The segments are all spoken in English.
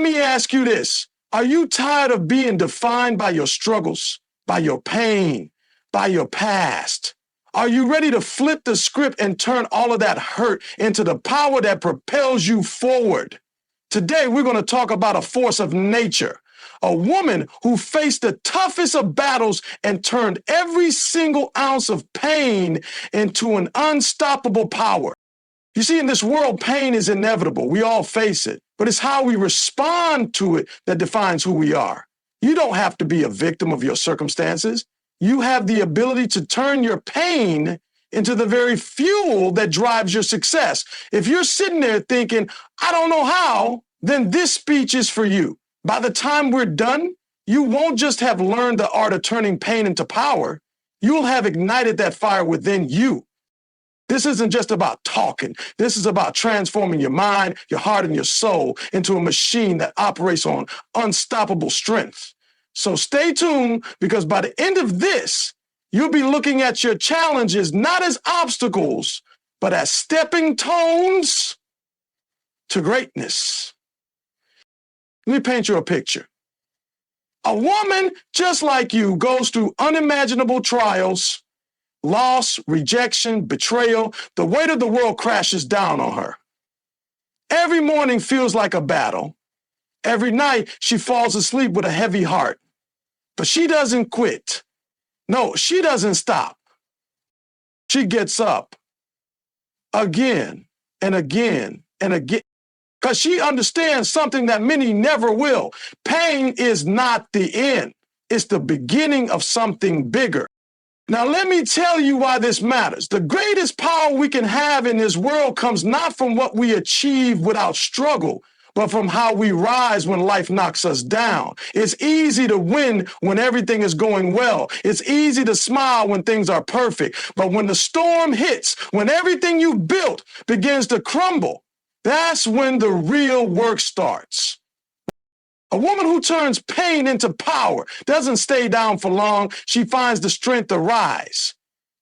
me ask you this. Are you tired of being defined by your struggles, by your pain, by your past? Are you ready to flip the script and turn all of that hurt into the power that propels you forward? Today, we're going to talk about a force of nature, a woman who faced the toughest of battles and turned every single ounce of pain into an unstoppable power. You see, in this world, pain is inevitable. We all face it, but it's how we respond to it that defines who we are. You don't have to be a victim of your circumstances. You have the ability to turn your pain into the very fuel that drives your success. If you're sitting there thinking, I don't know how, then this speech is for you. By the time we're done, you won't just have learned the art of turning pain into power. You'll have ignited that fire within you. This isn't just about talking. This is about transforming your mind, your heart, and your soul into a machine that operates on unstoppable strength. So stay tuned, because by the end of this, you'll be looking at your challenges not as obstacles, but as stepping stones to greatness. Let me paint you a picture. A woman just like you goes through unimaginable trials, loss, rejection, betrayal. The weight of the world crashes down on her. Every morning feels like a battle. Every night she falls asleep with a heavy heart. But she doesn't quit. No, she doesn't stop. She gets up again and again and again, because she understands something that many never will. Pain is not the end. It's the beginning of something bigger. Now, let me tell you why this matters. The greatest power we can have in this world comes not from what we achieve without struggle, but from how we rise when life knocks us down. It's easy to win when everything is going well. It's easy to smile when things are perfect. But when the storm hits, when everything you built begins to crumble, that's when the real work starts. A woman who turns pain into power doesn't stay down for long. She finds the strength to rise.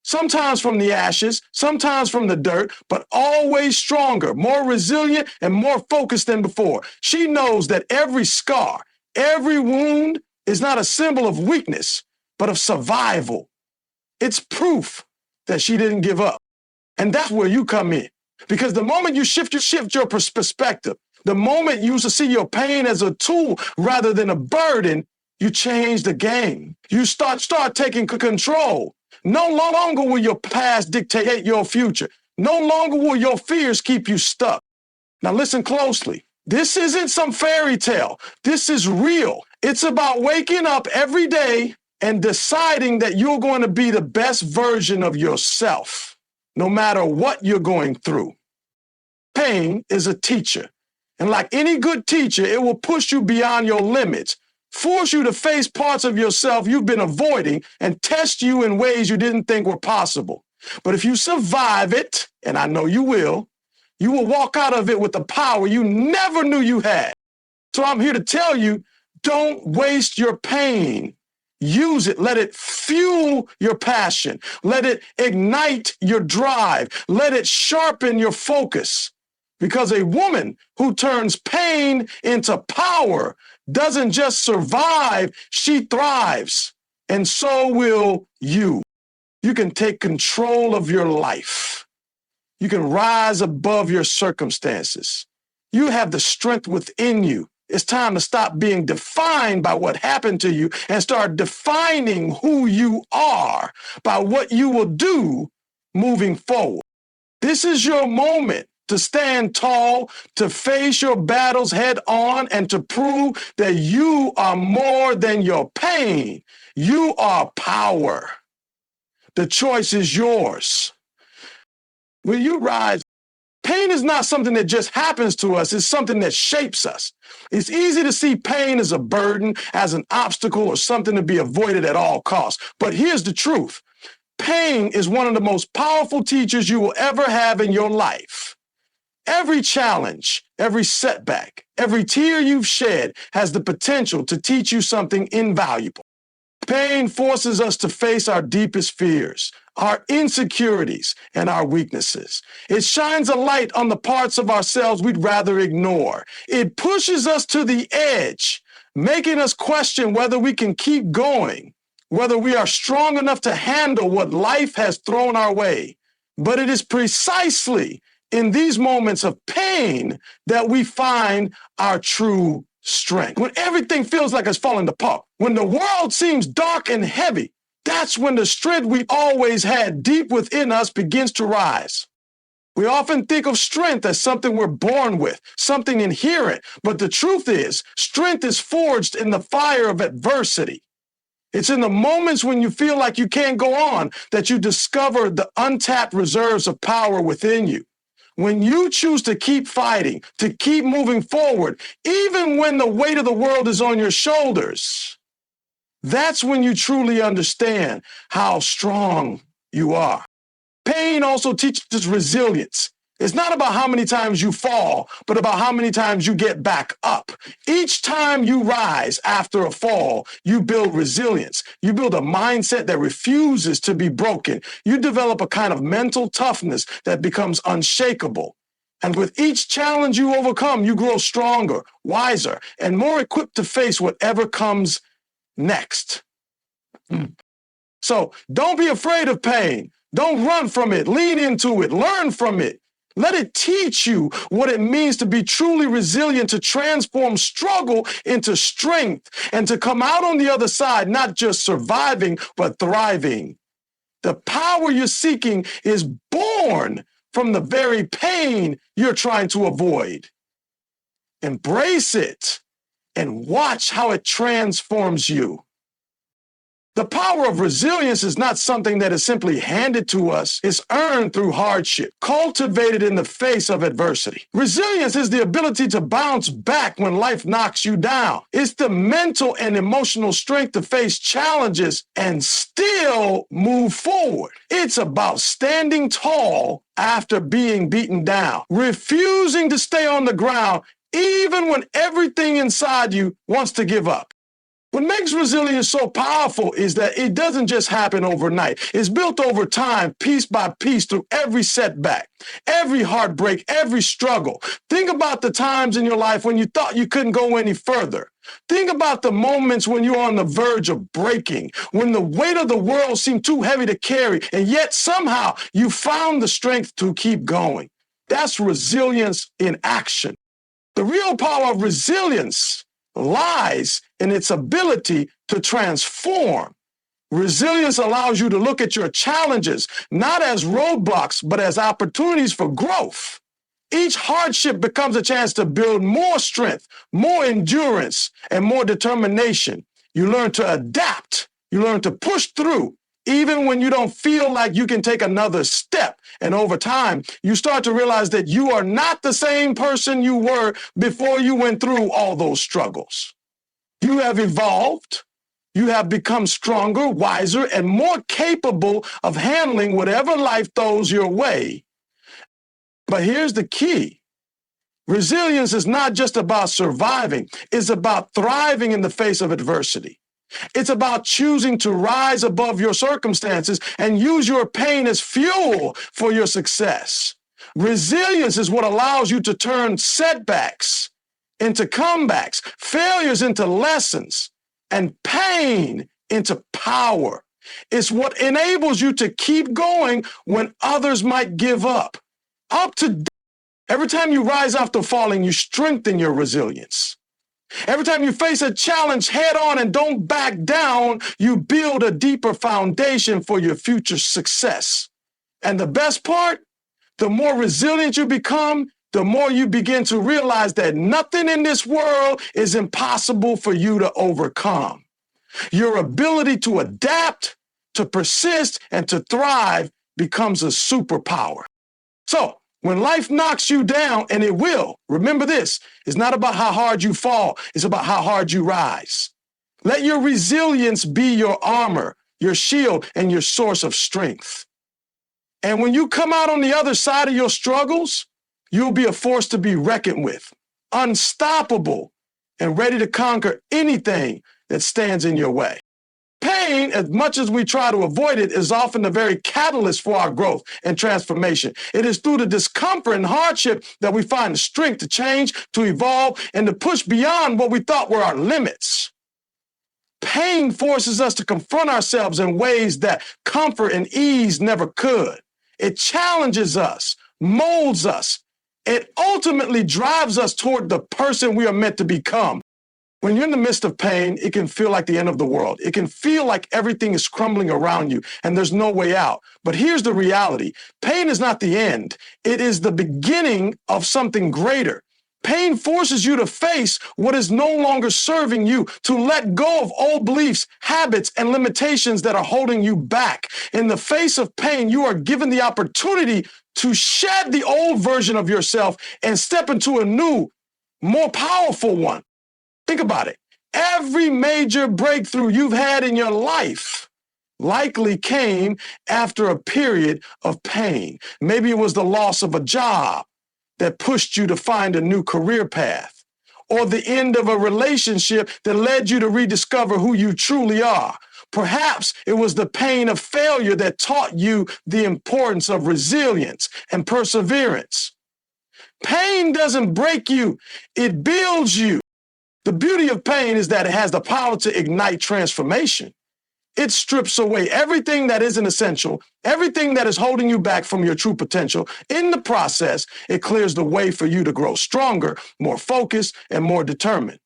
Sometimes from the ashes, sometimes from the dirt, but always stronger, more resilient, and more focused than before. She knows that every scar, every wound is not a symbol of weakness, but of survival. It's proof that she didn't give up. And that's where you come in. Because the moment you shift your perspective, the moment you see your pain as a tool rather than a burden, you change the game. You start taking control. No longer will your past dictate your future. No longer will your fears keep you stuck. Now listen closely. This isn't some fairy tale. This is real. It's about waking up every day and deciding that you're going to be the best version of yourself, no matter what you're going through. Pain is a teacher. And like any good teacher, it will push you beyond your limits, force you to face parts of yourself you've been avoiding, and test you in ways you didn't think were possible. But if you survive it, and I know you will walk out of it with the power you never knew you had. So I'm here to tell you, don't waste your pain. Use it. Let it fuel your passion. Let it ignite your drive. Let it sharpen your focus. Because a woman who turns pain into power doesn't just survive, she thrives. And so will you. You can take control of your life. You can rise above your circumstances. You have the strength within you. It's time to stop being defined by what happened to you and start defining who you are by what you will do moving forward. This is your moment to stand tall, to face your battles head on, and to prove that you are more than your pain. You are power. The choice is yours. Will you rise? Pain is not something that just happens to us. It's something that shapes us. It's easy to see pain as a burden, as an obstacle, or something to be avoided at all costs. But here's the truth. Pain is one of the most powerful teachers you will ever have in your life. Every challenge, every setback, every tear you've shed has the potential to teach you something invaluable. Pain forces us to face our deepest fears, our insecurities, and our weaknesses. It shines a light on the parts of ourselves we'd rather ignore. It pushes us to the edge, making us question whether we can keep going, whether we are strong enough to handle what life has thrown our way. But it is precisely in these moments of pain that we find our true strength. When everything feels like it's falling apart, when the world seems dark and heavy, that's when the strength we always had deep within us begins to rise. We often think of strength as something we're born with, something inherent, but the truth is, strength is forged in the fire of adversity. It's in the moments when you feel like you can't go on that you discover the untapped reserves of power within you. When you choose to keep fighting, to keep moving forward, even when the weight of the world is on your shoulders, that's when you truly understand how strong you are. Pain also teaches resilience. It's not about how many times you fall, but about how many times you get back up. Each time you rise after a fall, you build resilience. You build a mindset that refuses to be broken. You develop a kind of mental toughness that becomes unshakable. And with each challenge you overcome, you grow stronger, wiser, and more equipped to face whatever comes next. So don't be afraid of pain. Don't run from it. Lean into it. Learn from it. Let it teach you what it means to be truly resilient, to transform struggle into strength, and to come out on the other side, not just surviving, but thriving. The power you're seeking is born from the very pain you're trying to avoid. Embrace it and watch how it transforms you. The power of resilience is not something that is simply handed to us. It's earned through hardship, cultivated in the face of adversity. Resilience is the ability to bounce back when life knocks you down. It's the mental and emotional strength to face challenges and still move forward. It's about standing tall after being beaten down, refusing to stay on the ground even when everything inside you wants to give up. What makes resilience so powerful is that it doesn't just happen overnight. It's built over time, piece by piece, through every setback, every heartbreak, every struggle. Think about the times in your life when you thought you couldn't go any further. Think about the moments when you're on the verge of breaking, when the weight of the world seemed too heavy to carry, and yet somehow you found the strength to keep going. That's resilience in action. The real power of resilience lies in its ability to transform. Resilience allows you to look at your challenges not as roadblocks, but as opportunities for growth. Each hardship becomes a chance to build more strength, more endurance, and more determination. You learn to adapt. You learn to push through, even when you don't feel like you can take another step. And over time, you start to realize that you are not the same person you were before you went through all those struggles. You have evolved. You have become stronger, wiser, and more capable of handling whatever life throws your way. But here's the key. Resilience is not just about surviving. It's about thriving in the face of adversity. It's about choosing to rise above your circumstances and use your pain as fuel for your success. Resilience is what allows you to turn setbacks into comebacks, failures into lessons, and pain into power. It's what enables you to keep going when others might give up. Every time you rise after falling, you strengthen your resilience. Every time you face a challenge head on and don't back down, you build a deeper foundation for your future success. And the best part, the more resilient you become, the more you begin to realize that nothing in this world is impossible for you to overcome. Your ability to adapt, to persist, and to thrive becomes a superpower. So, when life knocks you down, and it will, remember this, it's not about how hard you fall, it's about how hard you rise. Let your resilience be your armor, your shield, and your source of strength. And when you come out on the other side of your struggles, you'll be a force to be reckoned with, unstoppable, and ready to conquer anything that stands in your way. Pain, as much as we try to avoid it, is often the very catalyst for our growth and transformation. It is through the discomfort and hardship that we find the strength to change, to evolve, and to push beyond what we thought were our limits. Pain forces us to confront ourselves in ways that comfort and ease never could. It challenges us, molds us. It ultimately drives us toward the person we are meant to become. When you're in the midst of pain, it can feel like the end of the world. It can feel like everything is crumbling around you and there's no way out. But here's the reality. Pain is not the end. It is the beginning of something greater. Pain forces you to face what is no longer serving you, to let go of old beliefs, habits, and limitations that are holding you back. In the face of pain, you are given the opportunity to shed the old version of yourself and step into a new, more powerful one. Think about it. Every major breakthrough you've had in your life likely came after a period of pain. Maybe it was the loss of a job that pushed you to find a new career path, or the end of a relationship that led you to rediscover who you truly are. Perhaps it was the pain of failure that taught you the importance of resilience and perseverance. Pain doesn't break you, it builds you. The beauty of pain is that it has the power to ignite transformation. It strips away everything that isn't essential, everything that is holding you back from your true potential. In the process, it clears the way for you to grow stronger, more focused, and more determined.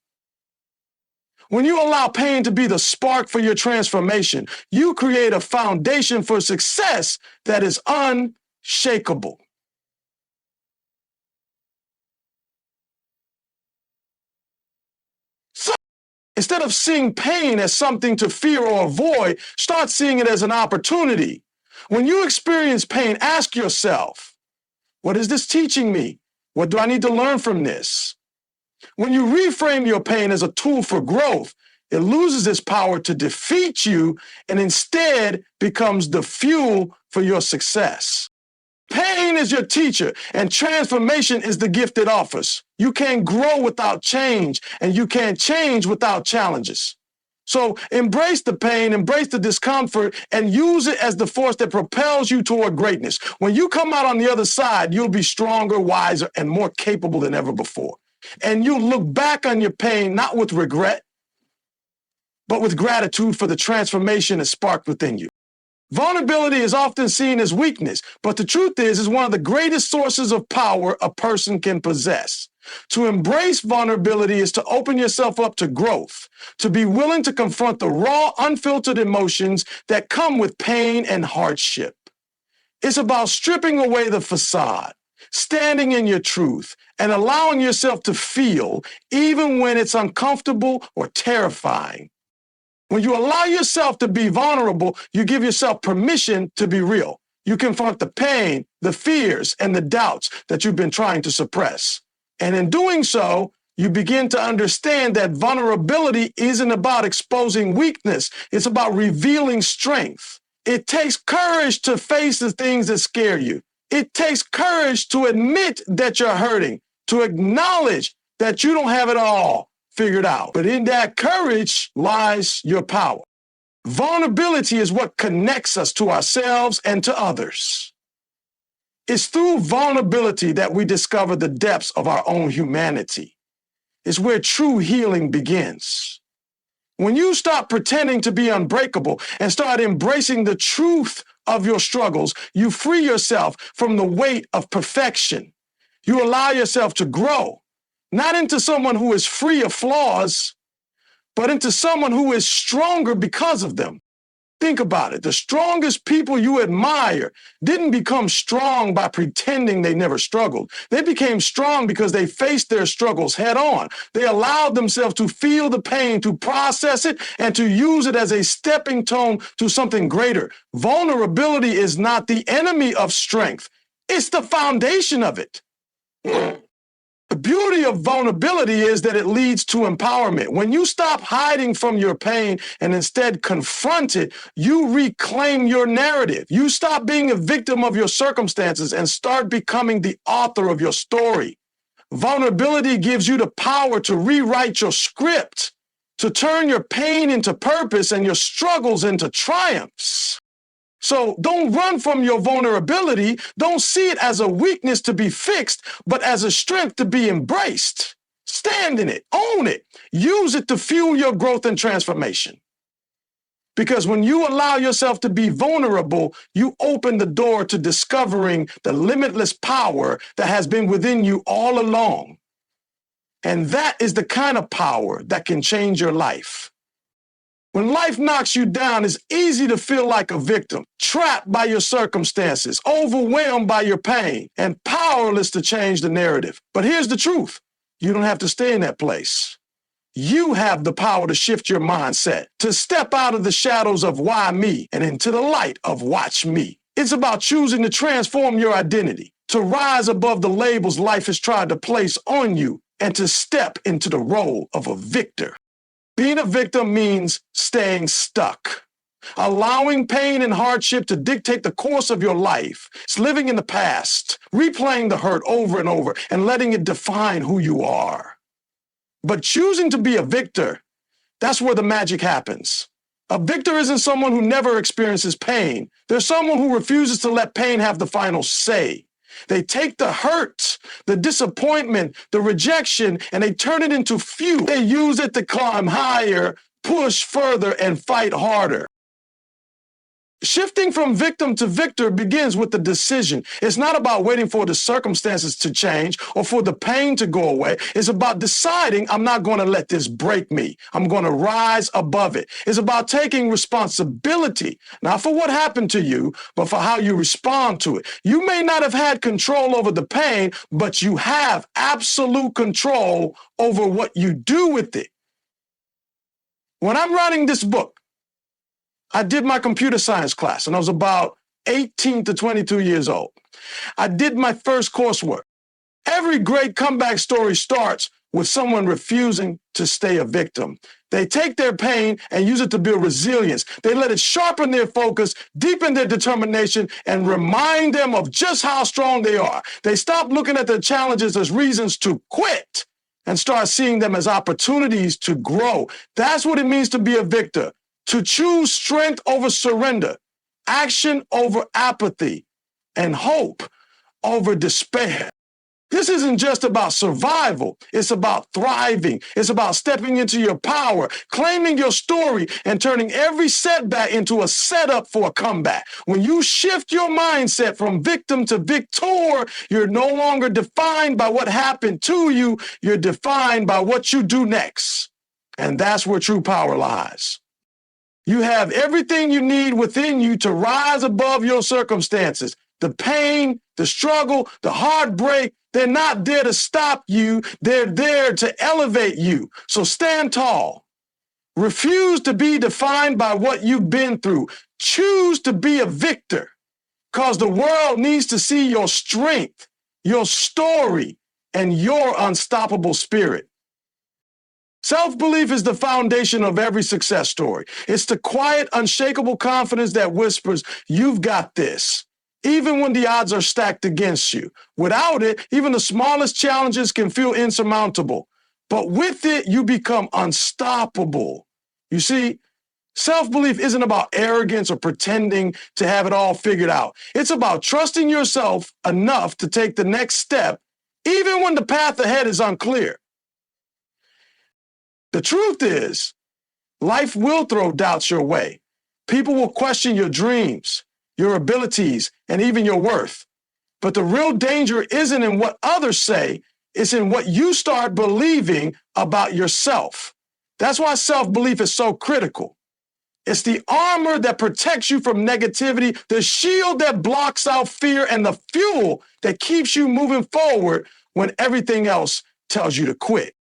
When you allow pain to be the spark for your transformation, you create a foundation for success that is unshakable. Instead of seeing pain as something to fear or avoid, start seeing it as an opportunity. When you experience pain, ask yourself, what is this teaching me? What do I need to learn from this? When you reframe your pain as a tool for growth, it loses its power to defeat you and instead becomes the fuel for your success. Pain is your teacher, and transformation is the gift it offers. You can't grow without change, and you can't change without challenges. So embrace the pain, embrace the discomfort, and use it as the force that propels you toward greatness. When you come out on the other side, you'll be stronger, wiser, and more capable than ever before. And you'll look back on your pain not with regret, but with gratitude for the transformation it sparked within you. Vulnerability is often seen as weakness, but the truth is, it's one of the greatest sources of power a person can possess. To embrace vulnerability is to open yourself up to growth, to be willing to confront the raw, unfiltered emotions that come with pain and hardship. It's about stripping away the facade, standing in your truth, and allowing yourself to feel, even when it's uncomfortable or terrifying. When you allow yourself to be vulnerable, you give yourself permission to be real. You confront the pain, the fears, and the doubts that you've been trying to suppress. And in doing so, you begin to understand that vulnerability isn't about exposing weakness. It's about revealing strength. It takes courage to face the things that scare you. It takes courage to admit that you're hurting, to acknowledge that you don't have it all figured out. But in that courage lies your power. Vulnerability is what connects us to ourselves and to others. It's through vulnerability that we discover the depths of our own humanity. It's where true healing begins. When you stop pretending to be unbreakable and start embracing the truth of your struggles, you free yourself from the weight of perfection. You allow yourself to grow, not into someone who is free of flaws, but into someone who is stronger because of them. Think about it. The strongest people you admire didn't become strong by pretending they never struggled. They became strong because they faced their struggles head on. They allowed themselves to feel the pain, to process it, and to use it as a stepping stone to something greater. Vulnerability is not the enemy of strength. It's the foundation of it. The beauty of vulnerability is that it leads to empowerment. When you stop hiding from your pain and instead confront it, you reclaim your narrative. You stop being a victim of your circumstances and start becoming the author of your story. Vulnerability gives you the power to rewrite your script. to turn your pain into purpose and your struggles into triumphs. So don't run from your vulnerability. Don't see it as a weakness to be fixed, but as a strength to be embraced. Stand in it, own it, use it to fuel your growth and transformation. Because when you allow yourself to be vulnerable, you open the door to discovering the limitless power that has been within you all along. And that is the kind of power that can change your life. When life knocks you down, it's easy to feel like a victim, trapped by your circumstances, overwhelmed by your pain, and powerless to change the narrative. But here's the truth. You don't have to stay in that place. You have the power to shift your mindset, to step out of the shadows of why me and into the light of watch me. It's about choosing to transform your identity, to rise above the labels life has tried to place on you, and to step into the role of a victor. Being a victim means staying stuck, allowing pain and hardship to dictate the course of your life. It's living in the past, replaying the hurt over and over, and letting it define who you are. But choosing to be a victor, that's where the magic happens. A victor isn't someone who never experiences pain. They're someone who refuses to let pain have the final say. They take the hurt, the disappointment, the rejection, and they turn it into fuel. They use it to climb higher, push further, and fight harder. Shifting from victim to victor begins with the decision. It's not about waiting for the circumstances to change or for the pain to go away. It's about deciding I'm not going to let this break me. I'm going to rise above it. It's about taking responsibility, not for what happened to you, but for how you respond to it. You may not have had control over the pain, but you have absolute control over what you do with it. When I'm writing this book, I did my computer science class, and I was about 18 to 22 years old. I did my first coursework. Every great comeback story starts with someone refusing to stay a victim. They take their pain and use it to build resilience. They let it sharpen their focus, deepen their determination, and remind them of just how strong they are. They stop looking at their challenges as reasons to quit and start seeing them as opportunities to grow. That's what it means to be a victor. To choose strength over surrender, action over apathy, and hope over despair. This isn't just about survival. It's about thriving. It's about stepping into your power, claiming your story, and turning every setback into a setup for a comeback. When you shift your mindset from victim to victor, you're no longer defined by what happened to you. You're defined by what you do next. And that's where true power lies. You have everything you need within you to rise above your circumstances. The pain, the struggle, the heartbreak, they're not there to stop you. They're there to elevate you. So stand tall. Refuse to be defined by what you've been through. Choose to be a victor, because the world needs to see your strength, your story, and your unstoppable spirit. Self-belief is the foundation of every success story. It's the quiet, unshakable confidence that whispers, "You've got this," even when the odds are stacked against you. Without it, even the smallest challenges can feel insurmountable. But with it, you become unstoppable. You see, self-belief isn't about arrogance or pretending to have it all figured out. It's about trusting yourself enough to take the next step, even when the path ahead is unclear. The truth is, life will throw doubts your way. People will question your dreams, your abilities, and even your worth. But the real danger isn't in what others say, it's in what you start believing about yourself. That's why self-belief is so critical. It's the armor that protects you from negativity, the shield that blocks out fear, and the fuel that keeps you moving forward when everything else tells you to quit.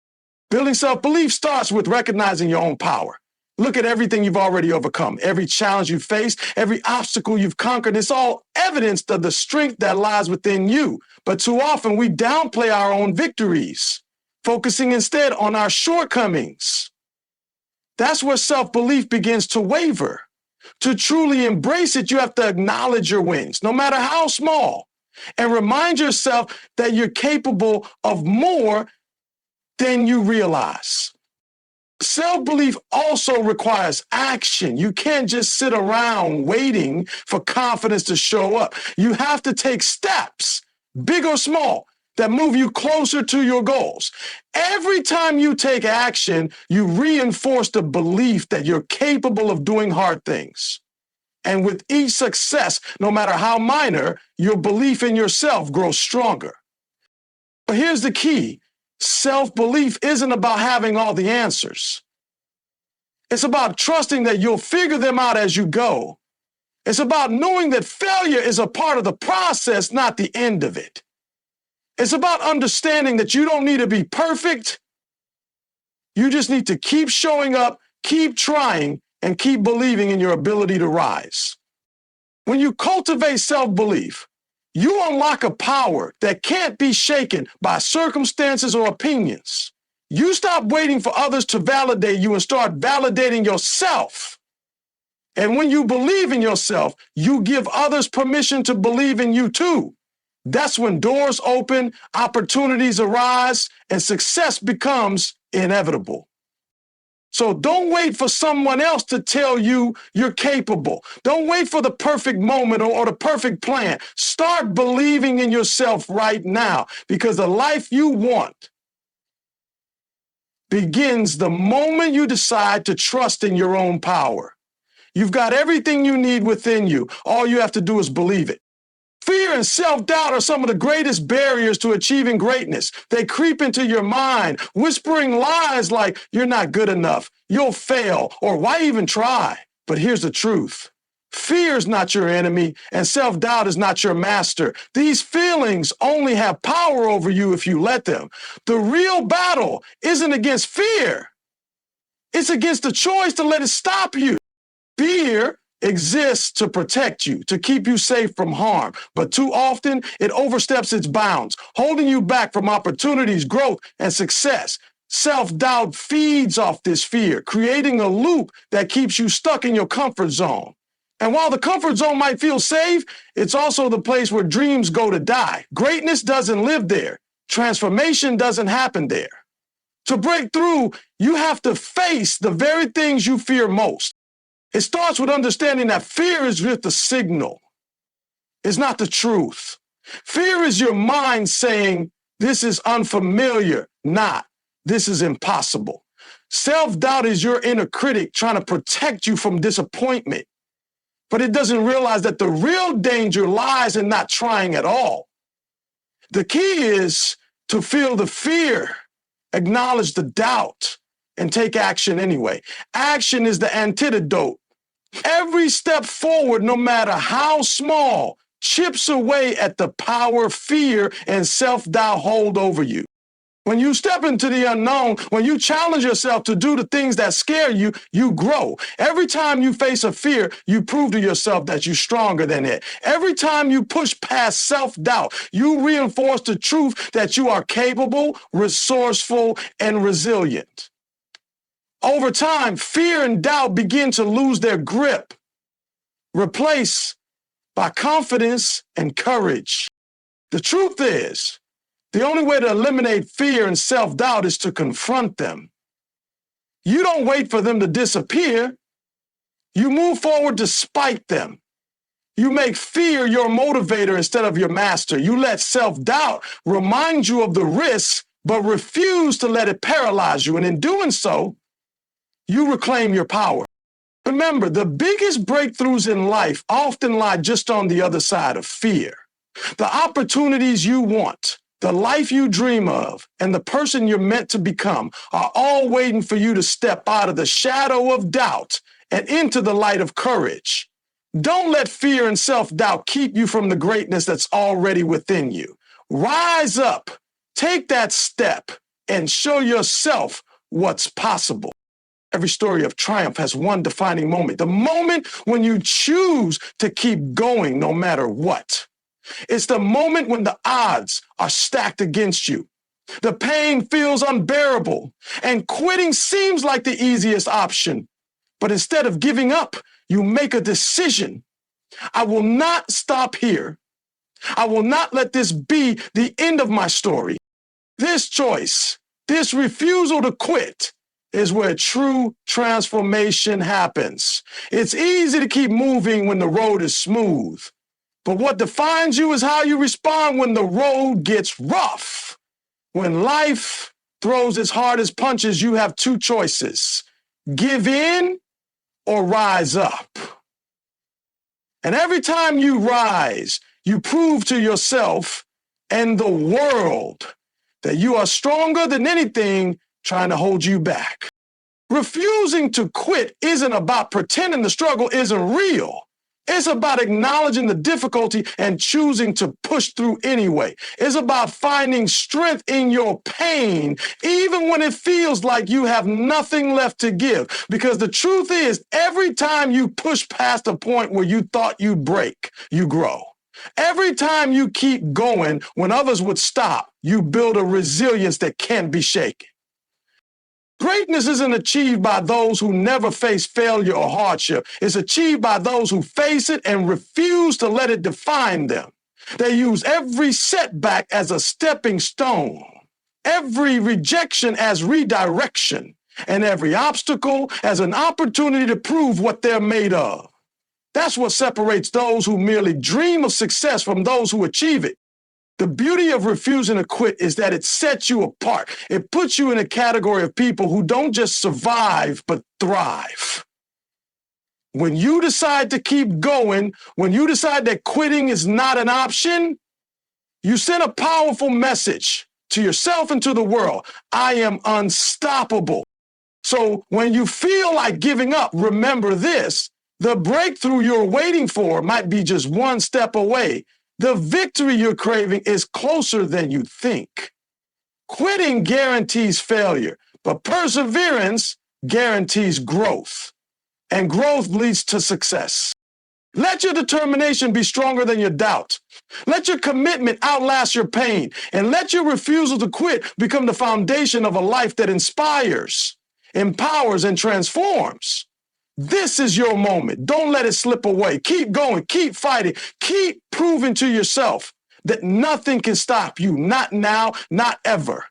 Building self-belief starts with recognizing your own power. Look at everything you've already overcome, every challenge you've faced, every obstacle you've conquered. It's all evidence of the strength that lies within you. But too often we downplay our own victories, focusing instead on our shortcomings. That's where self-belief begins to waver. To truly embrace it, you have to acknowledge your wins, no matter how small, and remind yourself that you're capable of more than you realize. Self-belief also requires action. You can't just sit around waiting for confidence to show up. You have to take steps, big or small, that move you closer to your goals. Every time you take action, you reinforce the belief that you're capable of doing hard things. And with each success, no matter how minor, your belief in yourself grows stronger. But here's the key. Self-belief isn't about having all the answers. It's about trusting that you'll figure them out as you go. It's about knowing that failure is a part of the process, not the end of it. It's about understanding that you don't need to be perfect. You just need to keep showing up, keep trying, and keep believing in your ability to rise. When you cultivate self-belief, you unlock a power that can't be shaken by circumstances or opinions. You stop waiting for others to validate you and start validating yourself. And when you believe in yourself, you give others permission to believe in you too. That's when doors open, opportunities arise, and success becomes inevitable. So don't wait for someone else to tell you you're capable. Don't wait for the perfect moment or the perfect plan. Start believing in yourself right now, because the life you want begins the moment you decide to trust in your own power. You've got everything you need within you. All you have to do is believe it. Fear and self-doubt are some of the greatest barriers to achieving greatness. They creep into your mind, whispering lies like, you're not good enough, you'll fail, or why even try? But here's the truth. Fear is not your enemy, and self-doubt is not your master. These feelings only have power over you if you let them. The real battle isn't against fear. It's against the choice to let it stop you. Fear exists to protect you, to keep you safe from harm. But too often, it oversteps its bounds, holding you back from opportunities, growth, and success. Self-doubt feeds off this fear, creating a loop that keeps you stuck in your comfort zone. And while the comfort zone might feel safe, it's also the place where dreams go to die. Greatness doesn't live there. Transformation doesn't happen there. To break through, you have to face the very things you fear most. It starts with understanding that fear is just a signal. It's not the truth. Fear is your mind saying, this is unfamiliar, not, this is impossible. Self-doubt is your inner critic trying to protect you from disappointment. But it doesn't realize that the real danger lies in not trying at all. The key is to feel the fear, acknowledge the doubt, and take action anyway. Action is the antidote. Every step forward, no matter how small, chips away at the power fear and self-doubt hold over you. When you step into the unknown, when you challenge yourself to do the things that scare you, you grow. Every time you face a fear, you prove to yourself that you're stronger than it. Every time you push past self-doubt, you reinforce the truth that you are capable, resourceful, and resilient. Over time, fear and doubt begin to lose their grip, replaced by confidence and courage. The truth is, the only way to eliminate fear and self-doubt is to confront them. You don't wait for them to disappear. You move forward despite them. You make fear your motivator instead of your master. You let self-doubt remind you of the risks, but refuse to let it paralyze you. And in doing so, you reclaim your power. Remember, the biggest breakthroughs in life often lie just on the other side of fear. The opportunities you want, the life you dream of, and the person you're meant to become are all waiting for you to step out of the shadow of doubt and into the light of courage. Don't let fear and self-doubt keep you from the greatness that's already within you. Rise up, take that step, and show yourself what's possible. Every story of triumph has one defining moment, the moment when you choose to keep going no matter what. It's the moment when the odds are stacked against you. The pain feels unbearable, and quitting seems like the easiest option. But instead of giving up, you make a decision. I will not stop here. I will not let this be the end of my story. This choice, this refusal to quit, is where true transformation happens. It's easy to keep moving when the road is smooth, but what defines you is how you respond when the road gets rough. When life throws its hardest punches, you have two choices: give in or rise up. And every time you rise, you prove to yourself and the world that you are stronger than anything trying to hold you back. Refusing to quit isn't about pretending the struggle isn't real. It's about acknowledging the difficulty and choosing to push through anyway. It's about finding strength in your pain, even when it feels like you have nothing left to give. Because the truth is, every time you push past a point where you thought you'd break, you grow. Every time you keep going when others would stop, you build a resilience that can't be shaken. Greatness isn't achieved by those who never face failure or hardship. It's achieved by those who face it and refuse to let it define them. They use every setback as a stepping stone, every rejection as redirection, and every obstacle as an opportunity to prove what they're made of. That's what separates those who merely dream of success from those who achieve it. The beauty of refusing to quit is that it sets you apart. It puts you in a category of people who don't just survive, but thrive. When you decide to keep going, when you decide that quitting is not an option, you send a powerful message to yourself and to the world. I am unstoppable. So when you feel like giving up, remember this: the breakthrough you're waiting for might be just one step away. The victory you're craving is closer than you think. Quitting guarantees failure, but perseverance guarantees growth, and growth leads to success. Let your determination be stronger than your doubt. Let your commitment outlast your pain, and let your refusal to quit become the foundation of a life that inspires, empowers, and transforms. This is your moment. Don't let it slip away. Keep going. Keep fighting. Keep proving to yourself that nothing can stop you. Not now, not ever.